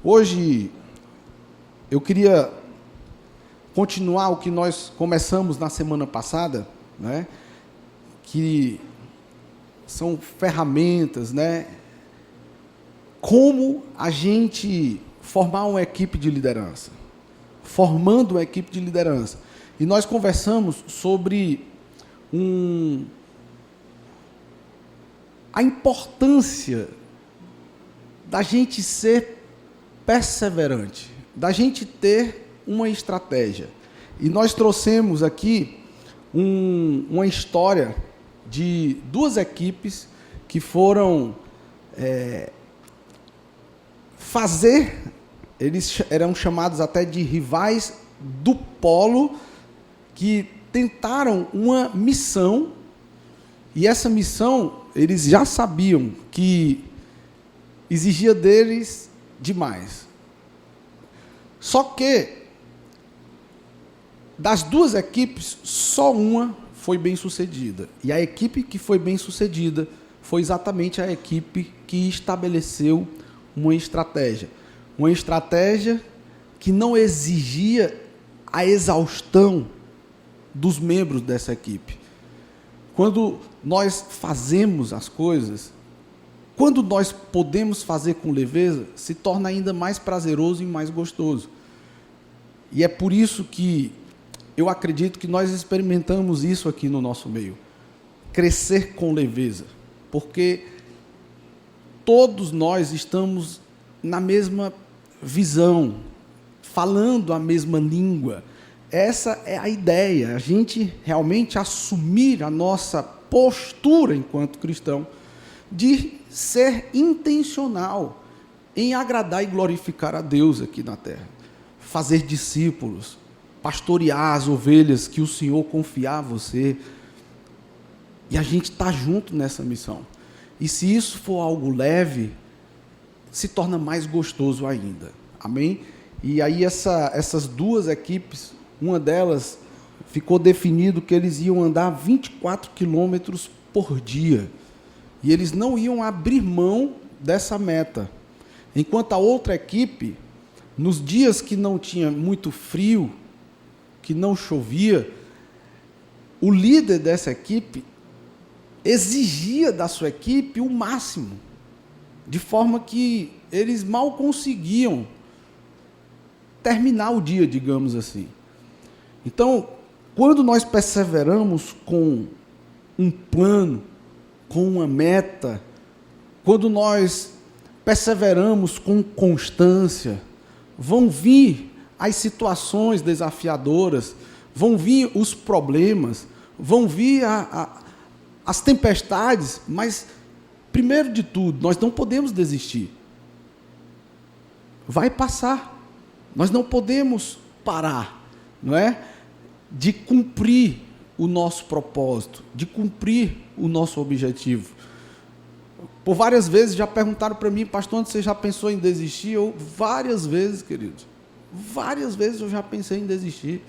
Hoje, eu queria continuar o que nós começamos na semana passada, né? Que são ferramentas, né? Como a gente formar uma equipe de liderança. Formando uma equipe de liderança. E nós conversamos sobre a importância da gente ser perseverante, da gente ter uma estratégia. E nós trouxemos aqui uma história de duas equipes que foram eles eram chamados até de rivais do polo, que tentaram uma missão, e essa missão eles já sabiam que exigia deles demais. Só que, das duas equipes, só uma foi bem sucedida. E a equipe que foi bem sucedida foi exatamente a equipe que estabeleceu uma estratégia. Uma estratégia que não exigia a exaustão dos membros dessa equipe. Quando nós fazemos as coisas, quando nós podemos fazer com leveza, se torna ainda mais prazeroso e mais gostoso. E é por isso que eu acredito que nós experimentamos isso aqui no nosso meio. Crescer com leveza. Porque todos nós estamos na mesma visão, falando a mesma língua. Essa é a ideia, a gente realmente assumir a nossa postura enquanto cristão, de ser intencional em agradar e glorificar a Deus aqui na terra. Fazer discípulos, pastorear as ovelhas que o Senhor confiar a você. E a gente está junto nessa missão. E se isso for algo leve, se torna mais gostoso ainda. Amém? E aí essas duas equipes, uma delas ficou definido que eles iam andar 24 quilômetros por dia. E eles não iam abrir mão dessa meta. Enquanto a outra equipe, nos dias que não tinha muito frio, que não chovia, o líder dessa equipe exigia da sua equipe o máximo, de forma que eles mal conseguiam terminar o dia, digamos assim. Então, quando nós perseveramos com um plano, com uma meta, quando nós perseveramos com constância, vão vir as situações desafiadoras, vão vir os problemas, vão vir as tempestades, mas, primeiro de tudo, nós não podemos desistir. Vai passar. Nós não podemos parar, não é? De cumprir o nosso propósito, de cumprir o nosso objetivo. Por várias vezes já perguntaram para mim, pastor, onde você já pensou em desistir? Eu, várias vezes, queridos. Várias vezes eu já pensei em desistir.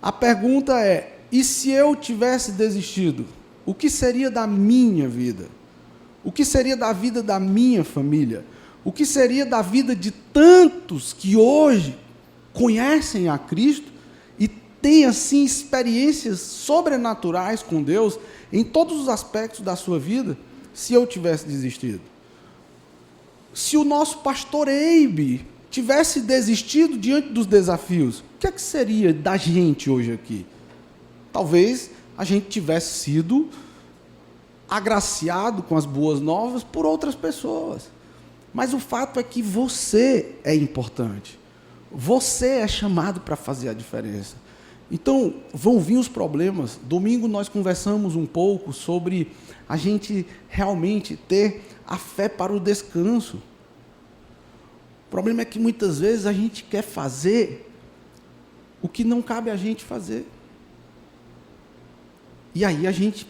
A pergunta é, e se eu tivesse desistido? O que seria da minha vida? O que seria da vida da minha família? O que seria da vida de tantos que hoje conhecem a Cristo e têm, assim, experiências sobrenaturais com Deus em todos os aspectos da sua vida, se eu tivesse desistido? Se o nosso pastor Eibe tivesse desistido diante dos desafios, o que é que seria da gente hoje aqui? Talvez a gente tivesse sido agraciado com as boas novas por outras pessoas. Mas o fato é que você é importante. Você é chamado para fazer a diferença. Então, vão vir os problemas. Domingo nós conversamos um pouco sobre a gente realmente ter a fé para o descanso. O problema é que muitas vezes a gente quer fazer o que não cabe a gente fazer. E aí a gente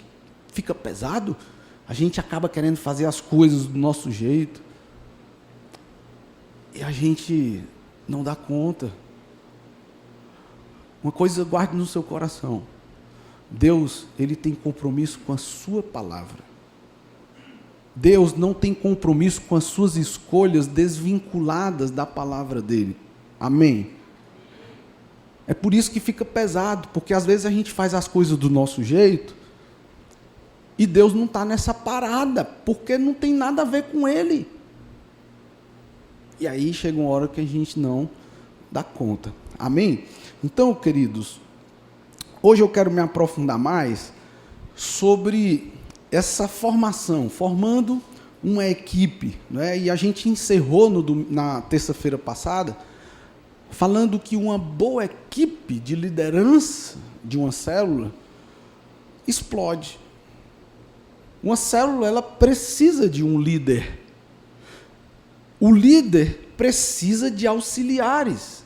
fica pesado, a gente acaba querendo fazer as coisas do nosso jeito. E a gente não dá conta. Uma coisa guarde no seu coração. Deus, Ele tem compromisso com a sua palavra. Deus não tem compromisso com as suas escolhas desvinculadas da palavra dele. Amém? É por isso que fica pesado, porque às vezes a gente faz as coisas do nosso jeito e Deus não está nessa parada, porque não tem nada a ver com ele. E aí chega uma hora que a gente não dá conta. Amém? Então, queridos, hoje eu quero me aprofundar mais sobre essa formação, formando uma equipe, né? E a gente encerrou na terça-feira passada falando que uma boa equipe de liderança de uma célula explode. Uma célula, ela precisa de um líder. O líder precisa de auxiliares.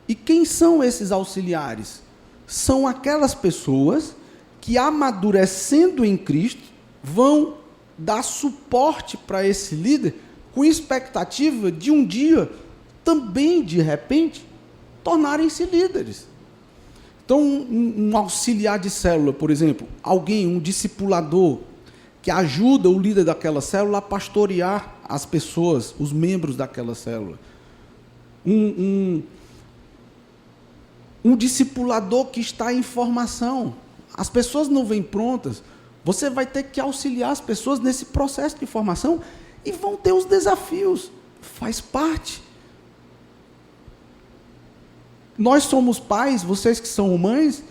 E quem são esses auxiliares? São aquelas pessoas que, amadurecendo em Cristo, vão dar suporte para esse líder com expectativa de um dia, também, de repente, tornarem-se líderes. Então, um auxiliar de célula, por exemplo, um discipulador, que ajuda o líder daquela célula a pastorear as pessoas, os membros daquela célula. Um discipulador que está em formação. As pessoas não vêm prontas, você vai ter que auxiliar as pessoas nesse processo de formação e vão ter os desafios, faz parte. Nós somos pais, vocês que são mães,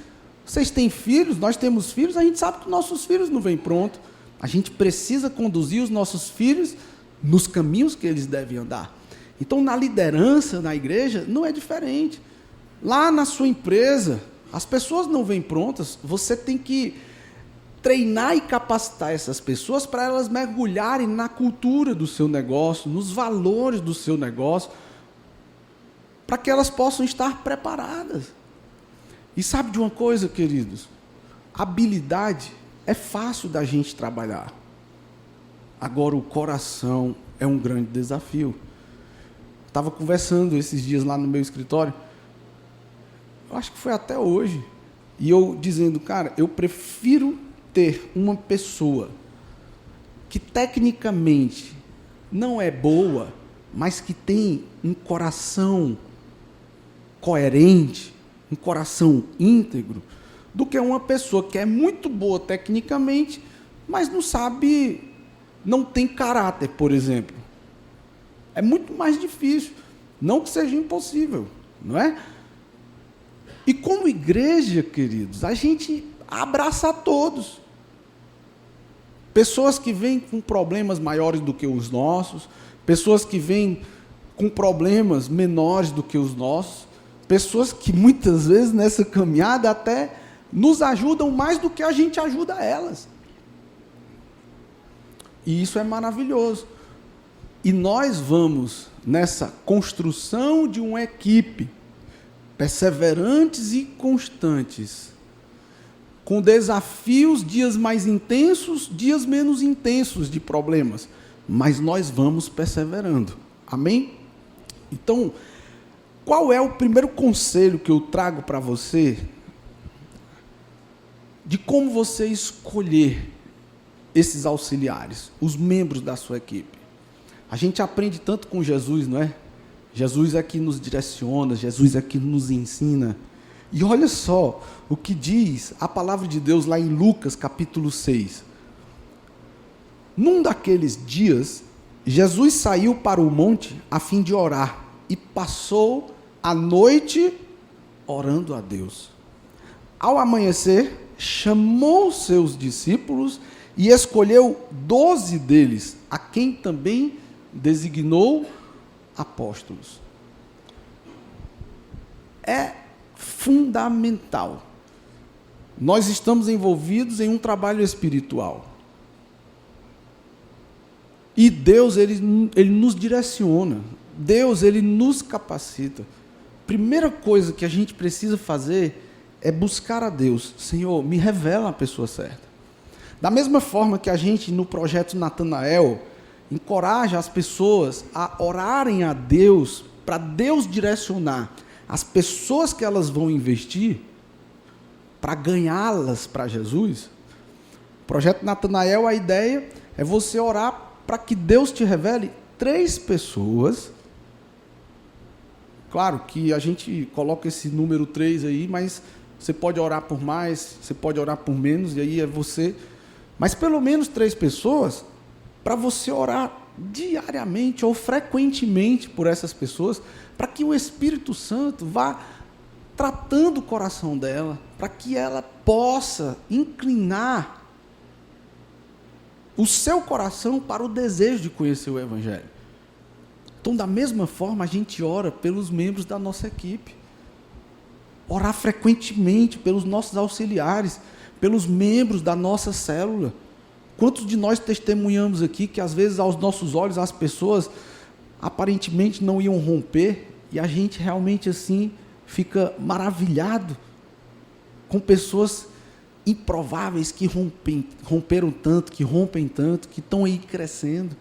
vocês têm filhos, nós temos filhos, a gente sabe que nossos filhos não vêm prontos. A gente precisa conduzir os nossos filhos nos caminhos que eles devem andar. Então, na liderança, na igreja, não é diferente. Lá na sua empresa, as pessoas não vêm prontas, você tem que treinar e capacitar essas pessoas para elas mergulharem na cultura do seu negócio, nos valores do seu negócio, para que elas possam estar preparadas. E sabe de uma coisa, queridos? Habilidade é fácil da gente trabalhar. Agora, o coração é um grande desafio. Estava conversando esses dias lá no meu escritório, eu acho que foi até hoje, e eu dizendo, cara, eu prefiro ter uma pessoa que tecnicamente não é boa, mas que tem um coração coerente, um coração íntegro, do que uma pessoa que é muito boa tecnicamente, mas não sabe, não tem caráter, por exemplo. É muito mais difícil, não que seja impossível, não é? E como igreja, queridos, a gente abraça a todos. Pessoas que vêm com problemas maiores do que os nossos, pessoas que vêm com problemas menores do que os nossos, pessoas que muitas vezes nessa caminhada até nos ajudam mais do que a gente ajuda elas. E isso é maravilhoso. E nós vamos nessa construção de uma equipe, perseverantes e constantes, com desafios, dias mais intensos, dias menos intensos de problemas, mas nós vamos perseverando. Amém? Então, qual é o primeiro conselho que eu trago para você de como você escolher esses auxiliares, os membros da sua equipe? A gente aprende tanto com Jesus, não é? Jesus é que nos direciona, Jesus é que nos ensina. E olha só o que diz a palavra de Deus lá em Lucas capítulo 6. Num daqueles dias, Jesus saiu para o monte a fim de orar e passou a noite orando a Deus. Ao amanhecer, chamou seus discípulos e escolheu 12 deles, a quem também designou apóstolos. É fundamental. Nós estamos envolvidos em um trabalho espiritual. E Deus, ele nos direciona. Deus, ele nos capacita. Primeira coisa que a gente precisa fazer é buscar a Deus. Senhor, me revela a pessoa certa. Da mesma forma que a gente, no projeto Natanael, encoraja as pessoas a orarem a Deus, para Deus direcionar as pessoas que elas vão investir, para ganhá-las para Jesus. O projeto Natanael, a ideia É você orar para que Deus te revele 3 pessoas. Claro que a gente coloca esse número 3 aí, mas você pode orar por mais, você pode orar por menos, e aí é você. Mas pelo menos 3 pessoas, para você orar diariamente ou frequentemente por essas pessoas, para que o Espírito Santo vá tratando o coração dela, para que ela possa inclinar o seu coração para o desejo de conhecer o Evangelho. Então, da mesma forma, a gente ora pelos membros da nossa equipe. Orar frequentemente pelos nossos auxiliares, pelos membros da nossa célula. Quantos de nós testemunhamos aqui que, às vezes, aos nossos olhos, as pessoas aparentemente não iam romper, e a gente realmente, assim, fica maravilhado com pessoas improváveis que romperam tanto, que rompem tanto, que estão aí crescendo.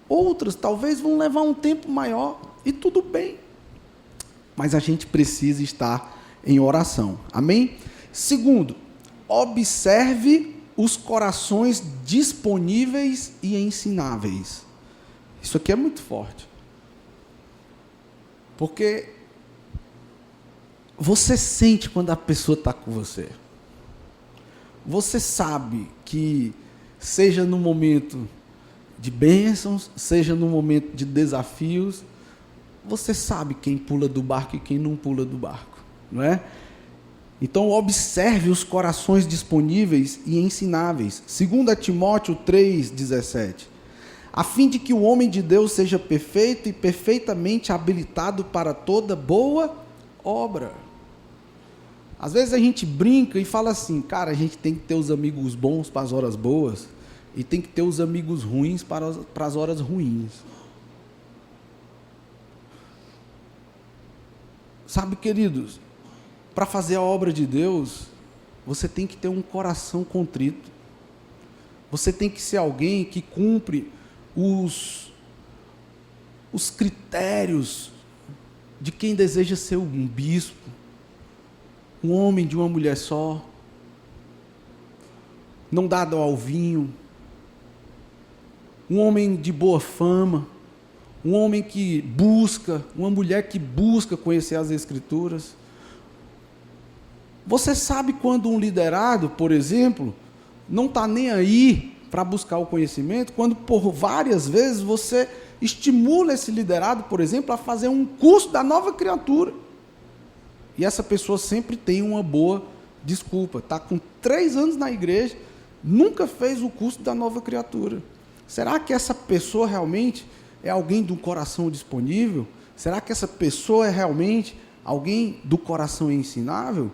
Outras talvez vão levar um tempo maior, e tudo bem. Mas a gente precisa estar em oração. Amém? Segundo, observe os corações disponíveis e ensináveis. Isso aqui é muito forte. Porque você sente quando a pessoa está com você. Você sabe que, seja no momento de bênçãos, seja no momento de desafios, você sabe quem pula do barco e quem não pula do barco, não é? Então, observe os corações disponíveis e ensináveis. 2 Timóteo 3,17. A fim de que o homem de Deus seja perfeito e perfeitamente habilitado para toda boa obra. Às vezes a gente brinca e fala assim, cara, a gente tem que ter os amigos bons para as horas boas e tem que ter os amigos ruins para as horas ruins. Sabe, queridos, para fazer a obra de Deus, você tem que ter um coração contrito. Você tem que ser alguém que cumpre os critérios de quem deseja ser um bispo, um homem de uma mulher só, não dado ao vinho, um homem de boa fama, um homem que busca, uma mulher que busca conhecer as Escrituras. Você sabe quando um liderado, por exemplo, não está nem aí para buscar o conhecimento, quando por várias vezes você estimula esse liderado, por exemplo, a fazer um curso da nova criatura. E essa pessoa sempre tem uma boa desculpa. Está com 3 anos na igreja, nunca fez o curso da nova criatura. Será que essa pessoa realmente é alguém do coração disponível? Será que essa pessoa é realmente alguém do coração ensinável?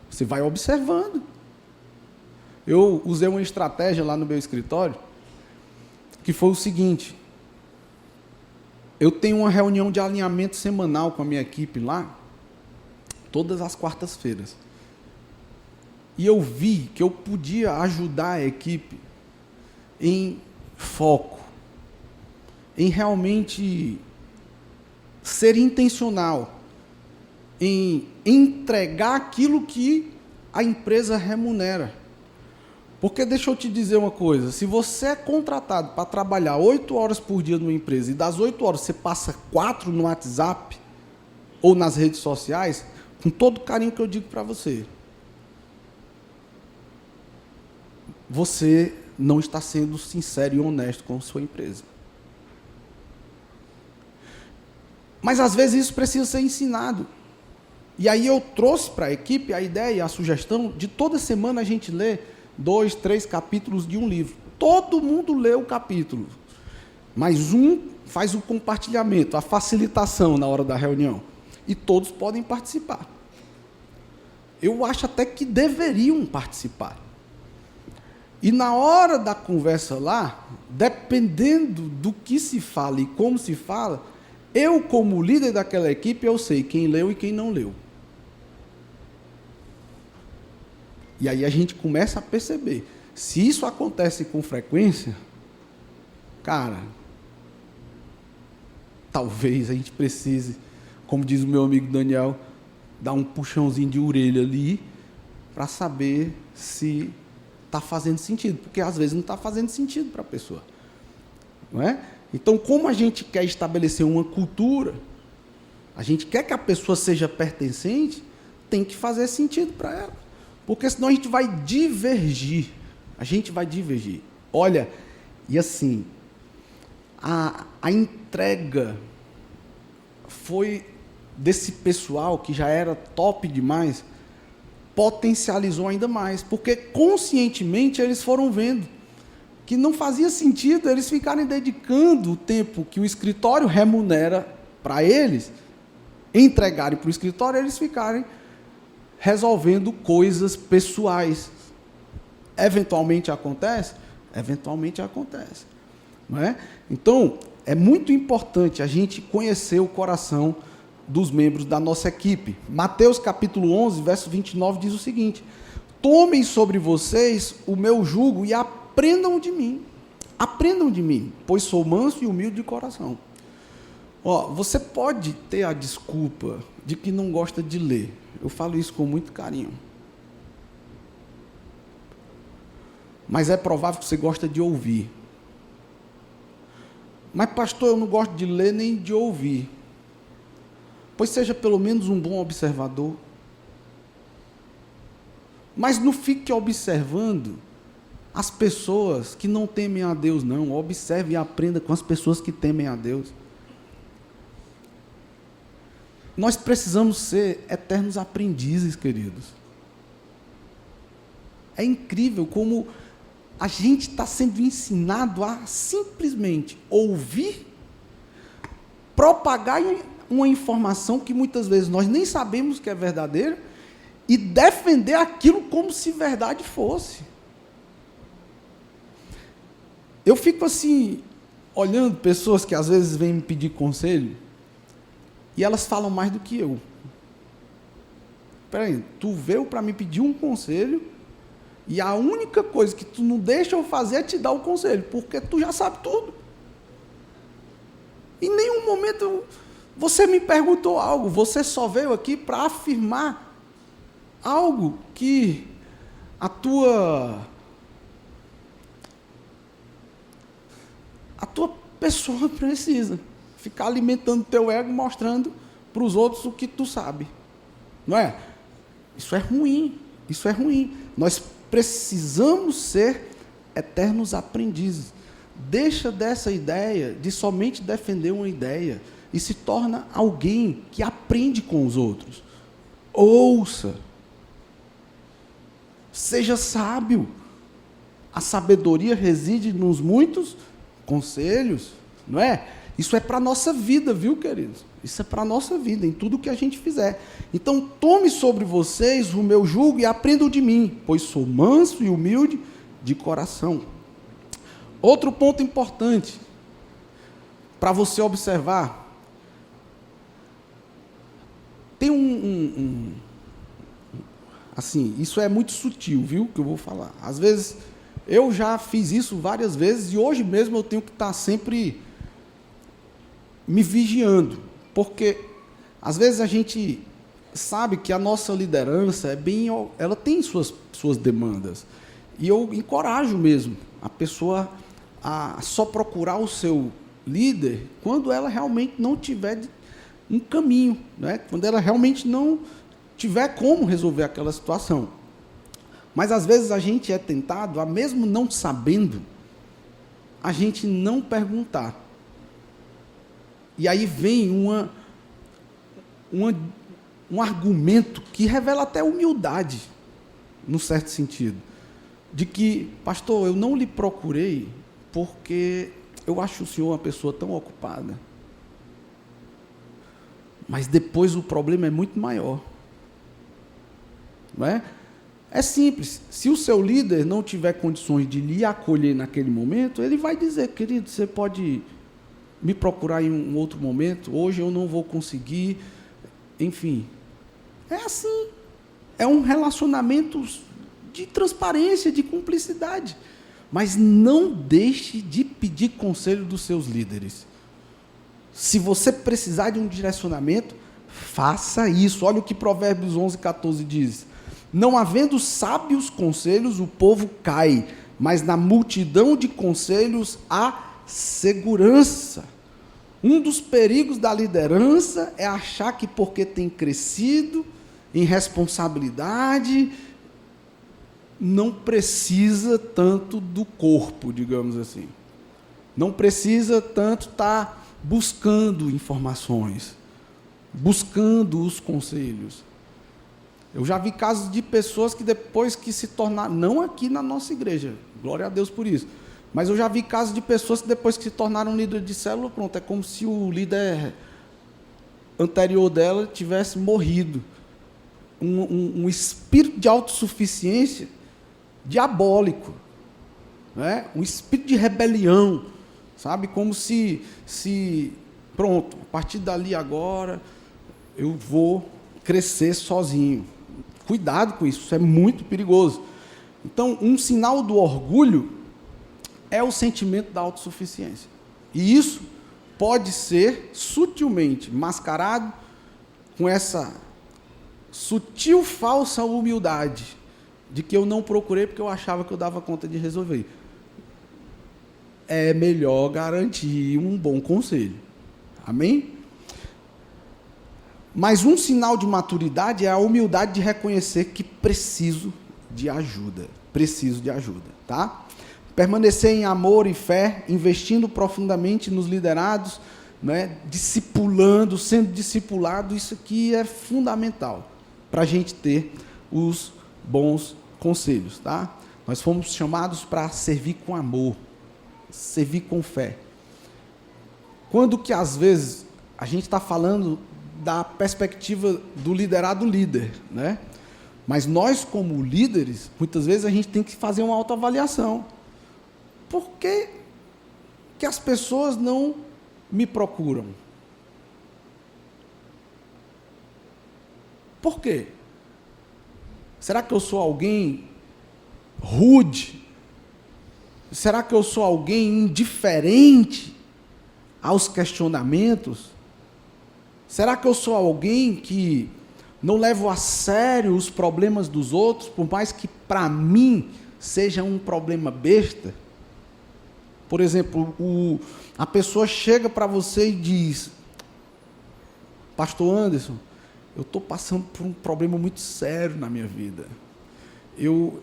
Você vai observando. Eu usei uma estratégia lá no meu escritório, que foi o seguinte: eu tenho uma reunião de alinhamento semanal com a minha equipe lá, todas as quartas-feiras. E eu vi que eu podia ajudar a equipe em foco, em realmente ser intencional, em entregar aquilo que a empresa remunera. Porque deixa eu te dizer uma coisa, se você é contratado para trabalhar 8 horas por dia numa empresa, e das 8 horas você passa 4 no WhatsApp ou nas redes sociais, com todo o carinho que eu digo para você, você não está sendo sincero e honesto com a sua empresa. Mas às vezes isso precisa ser ensinado. E aí eu trouxe para a equipe a ideia, a sugestão de toda semana a gente ler 2, 3 capítulos de um livro. Todo mundo lê o capítulo, mas um faz o compartilhamento, a facilitação na hora da reunião. E todos podem participar. Eu acho até que deveriam participar. E na hora da conversa lá, dependendo do que se fala e como se fala, eu, como líder daquela equipe, eu sei quem leu e quem não leu. E aí a gente começa a perceber. Se isso acontece com frequência, cara, talvez a gente precise, como diz o meu amigo Daniel, dar um puxãozinho de orelha ali, para saber se está fazendo sentido, porque às vezes não está fazendo sentido para a pessoa. Não é? Então, como a gente quer estabelecer uma cultura, a gente quer que a pessoa seja pertencente, tem que fazer sentido para ela. Porque senão a gente vai divergir. A gente vai divergir. Olha, e assim, a entrega foi desse pessoal que já era top demais, potencializou ainda mais, porque conscientemente eles foram vendo que não fazia sentido eles ficarem dedicando o tempo que o escritório remunera para eles, entregarem para o escritório, eles ficarem resolvendo coisas pessoais. Eventualmente acontece? Eventualmente acontece. Não é? Então, é muito importante a gente conhecer o coração dos membros da nossa equipe. Mateus capítulo 11, verso 29 diz o seguinte: tomem sobre vocês o meu jugo e aprendam de mim, pois sou manso e humilde de coração. Ó, você pode ter a desculpa de que não gosta de ler. Eu falo isso com muito carinho. Mas é provável que você gosta de ouvir. Mas, pastor, eu não gosto de ler nem de ouvir. Pois seja pelo menos um bom observador. Mas não fique observando as pessoas que não temem a Deus, não. Observe e aprenda com as pessoas que temem a Deus. Nós precisamos ser eternos aprendizes, queridos. É incrível como a gente está sendo ensinado a simplesmente ouvir, propagar uma informação que muitas vezes nós nem sabemos que é verdadeira e defender aquilo como se verdade fosse. Eu fico assim, olhando pessoas que às vezes vêm me pedir conselho e elas falam mais do que eu. Peraí, tu veio para me pedir um conselho e a única coisa que tu não deixa eu fazer é te dar o conselho, porque tu já sabe tudo. Em nenhum momento você me perguntou algo, você só veio aqui para afirmar algo que a tua pessoa precisa. Ficar alimentando teu ego, mostrando para os outros o que tu sabe. Não é? Isso é ruim, isso é ruim. Nós precisamos ser eternos aprendizes. Deixa dessa ideia de somente defender uma ideia e se torna alguém que aprende com os outros. Ouça. Seja sábio. A sabedoria reside nos muitos conselhos, não é? Isso é para a nossa vida, viu, queridos? Isso é para a nossa vida, em tudo que a gente fizer. Então, tome sobre vocês o meu jugo e aprendam de mim, pois sou manso e humilde de coração. Outro ponto importante para você observar. Tem assim, isso é muito sutil, viu, que eu vou falar. Às vezes, eu já fiz isso várias vezes e hoje mesmo eu tenho que estar sempre me vigiando, porque às vezes a gente sabe que a nossa liderança ela tem suas demandas, e eu encorajo mesmo a pessoa a só procurar o seu líder quando ela realmente não tiver um caminho, né? Quando ela realmente não tiver como resolver aquela situação. Mas às vezes a gente é tentado, a mesmo não sabendo, a gente não perguntar. E aí vem um argumento que revela até humildade, num certo sentido, de que, pastor, eu não lhe procurei porque eu acho o senhor uma pessoa tão ocupada. Mas depois o problema é muito maior. Não é? É simples. Se o seu líder não tiver condições de lhe acolher naquele momento, ele vai dizer, querido, você pode me procurar em um outro momento, hoje eu não vou conseguir, enfim. É assim. É um relacionamento de transparência, de cumplicidade. Mas não deixe de pedir conselho dos seus líderes. Se você precisar de um direcionamento, faça isso. Olha o que Provérbios 11, 14 diz. Não havendo sábios conselhos, o povo cai, mas na multidão de conselhos há segurança. Um dos perigos da liderança é achar que porque tem crescido em responsabilidade, não precisa tanto do corpo, digamos assim. Não precisa tanto estar buscando informações, buscando os conselhos. Eu já vi casos de pessoas que depois que se tornaram, não aqui na nossa igreja, glória a Deus por isso, mas eu já vi casos de pessoas que depois que se tornaram líder de célula, pronto, é como se o líder anterior dela tivesse morrido. Um espírito de autossuficiência diabólico, né? Um espírito de rebelião, sabe? Como se, pronto, a partir dali agora eu vou crescer sozinho. Cuidado com isso, isso é muito perigoso. Então, um sinal do orgulho é o sentimento da autossuficiência. E isso pode ser sutilmente mascarado com essa sutil falsa humildade de que eu não procurei porque eu achava que eu dava conta de resolver. É melhor garantir um bom conselho. Amém? Mas um sinal de maturidade é a humildade de reconhecer que preciso de ajuda. Preciso de ajuda, tá? Permanecer em amor e fé, investindo profundamente nos liderados, né? Discipulando, sendo discipulado, isso aqui é fundamental para a gente ter os bons conselhos, tá? Nós fomos chamados para servir com amor, servir com fé. Quando que às vezes a gente está falando da perspectiva do liderado líder, né? Mas nós como líderes, muitas vezes a gente tem que fazer uma autoavaliação. Por que que as pessoas não me procuram? Por quê? Será que eu sou alguém rude? Será que eu sou alguém indiferente aos questionamentos? Será que eu sou alguém que não levo a sério os problemas dos outros, por mais que para mim seja um problema besta? Por exemplo, a pessoa chega para você e diz: Pastor Anderson, eu estou passando por um problema muito sério na minha vida. Eu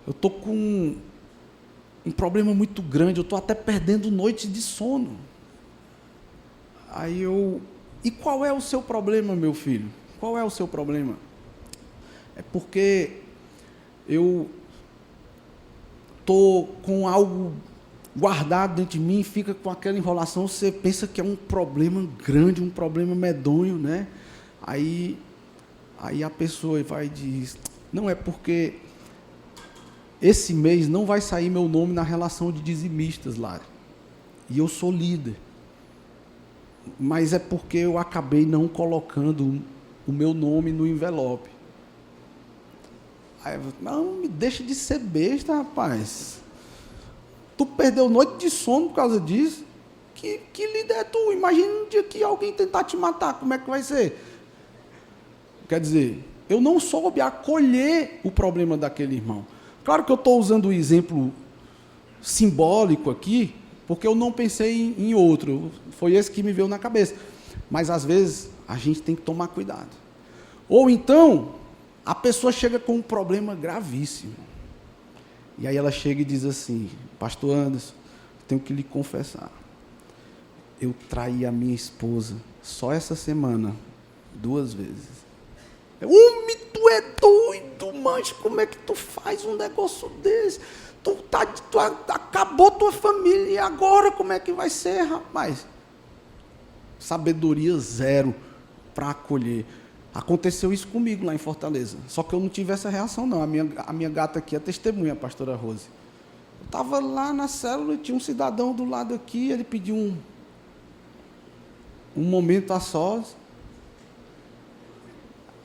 estou com um problema muito grande, eu estou até perdendo noites de sono. E qual é o seu problema, meu filho? Qual é o seu problema? É porque eu estou com algo guardado dentro de mim, fica com aquela enrolação, você pensa que é um problema grande, um problema medonho, né? Aí a pessoa vai e diz: não, é porque esse mês não vai sair meu nome na relação de dizimistas lá, e eu sou líder, mas é porque eu acabei não colocando o meu nome no envelope. Aí eu falo: não, me deixa de ser besta, rapaz. Tu perdeu noite de sono por causa disso? Que líder é tu? Imagina um dia que alguém tentar te matar, como é que vai ser? Quer dizer, eu não soube acolher o problema daquele irmão. Claro que eu estou usando o exemplo simbólico aqui, porque eu não pensei em outro. Foi esse que me veio na cabeça. Mas, às vezes, a gente tem que tomar cuidado. Ou então, a pessoa chega com um problema gravíssimo. E aí ela chega e diz assim: Pastor Anderson, tenho que lhe confessar. Eu traí a minha esposa só essa semana 2 vezes. Homem, tu é doido, mancho, como é que tu faz um negócio desse? Tu acabou tua família, e agora como é que vai ser, rapaz? Sabedoria zero para acolher. Aconteceu isso comigo lá em Fortaleza, só que eu não tive essa reação não. A minha gata aqui é testemunha, a pastora Rose. Eu estava lá na célula e tinha um cidadão do lado aqui, ele pediu um momento a sós.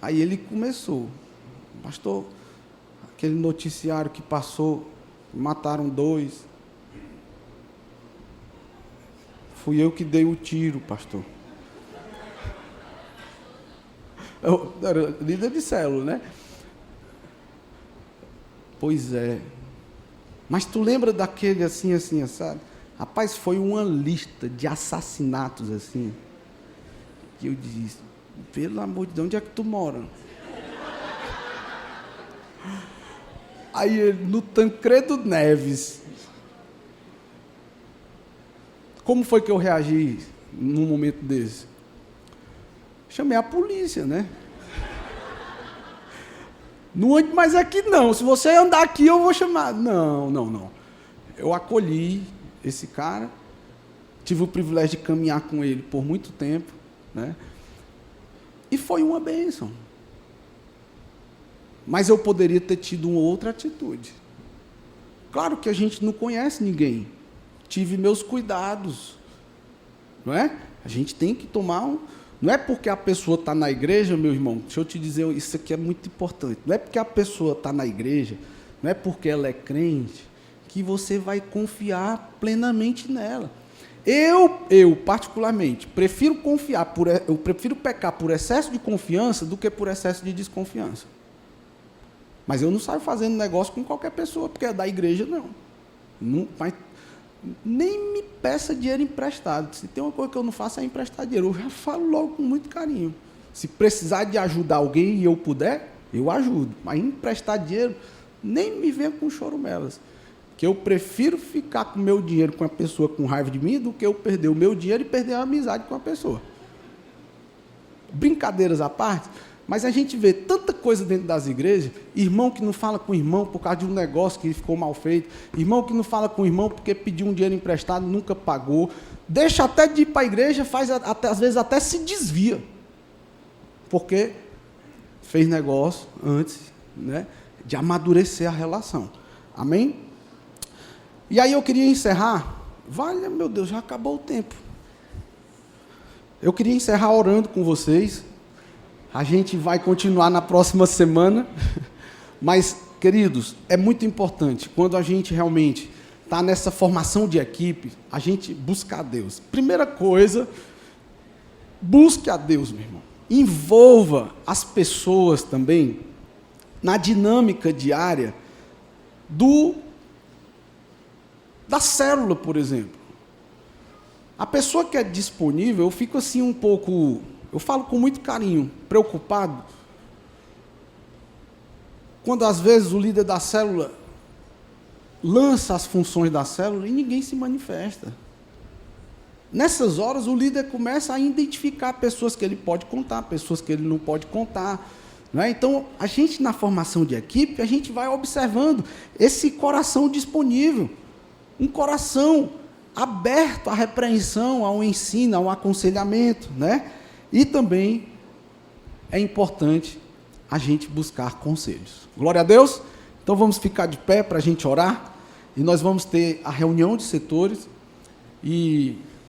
Aí ele começou: pastor, aquele noticiário que passou, mataram 2. Fui eu que dei o tiro, pastor. Eu era líder de célula, né? Pois é. Mas tu lembra daquele assim, sabe? Rapaz, foi uma lista de assassinatos assim, que eu disse, pelo amor de Deus, onde é que tu mora? Aí ele, no Tancredo Neves. Como foi que eu reagi num momento desse? Chamei a polícia, né? Não ande mais aqui não, se você andar aqui eu vou chamar. Não. Eu acolhi esse cara, tive o privilégio de caminhar com ele por muito tempo, né? E foi uma bênção. Mas eu poderia ter tido uma outra atitude. Claro que a gente não conhece ninguém. Tive meus cuidados, não é? A gente tem que tomar um... Não é porque a pessoa está na igreja, meu irmão, deixa eu te dizer, isso aqui é muito importante. Não é porque a pessoa está na igreja, não é porque ela é crente, que você vai confiar plenamente nela. Eu particularmente, prefiro pecar por excesso de confiança do que por excesso de desconfiança. Mas eu não saio fazendo negócio com qualquer pessoa, porque é da igreja, não. Mas nem me peça dinheiro emprestado. Se tem uma coisa que eu não faço é emprestar dinheiro. Eu já falo logo com muito carinho. Se precisar de ajudar alguém e eu puder, eu ajudo. Mas emprestar dinheiro, nem me venha com chorumelas. Que eu prefiro ficar com o meu dinheiro com a pessoa com raiva de mim do que eu perder o meu dinheiro e perder a amizade com a pessoa. Brincadeiras à parte, mas a gente vê tanta coisa dentro das igrejas, irmão que não fala com irmão por causa de um negócio que ficou mal feito, irmão que não fala com irmão porque pediu um dinheiro emprestado e nunca pagou, deixa até de ir para a igreja, às vezes até se desvia, porque fez negócio antes, né, de amadurecer a relação. Amém? E aí eu queria encerrar, meu Deus, já acabou o tempo. Eu queria encerrar orando com vocês. A gente vai continuar na próxima semana, mas, queridos, é muito importante, quando a gente realmente está nessa formação de equipe, a gente buscar a Deus. Primeira coisa, busque a Deus, meu irmão. Envolva as pessoas também na dinâmica diária da célula, por exemplo. A pessoa que é disponível, eu fico assim um pouco... Eu falo com muito carinho, preocupado, quando às vezes o líder da célula lança as funções da célula e ninguém se manifesta. Nessas horas o líder começa a identificar pessoas que ele pode contar, pessoas que ele não pode contar. Não é? Então, a gente na formação de equipe, a gente vai observando esse coração disponível, um coração aberto à repreensão, ao ensino, ao aconselhamento, né? E também é importante a gente buscar conselhos. Glória a Deus. Então vamos ficar de pé para a gente orar. E nós vamos ter a reunião de setores. E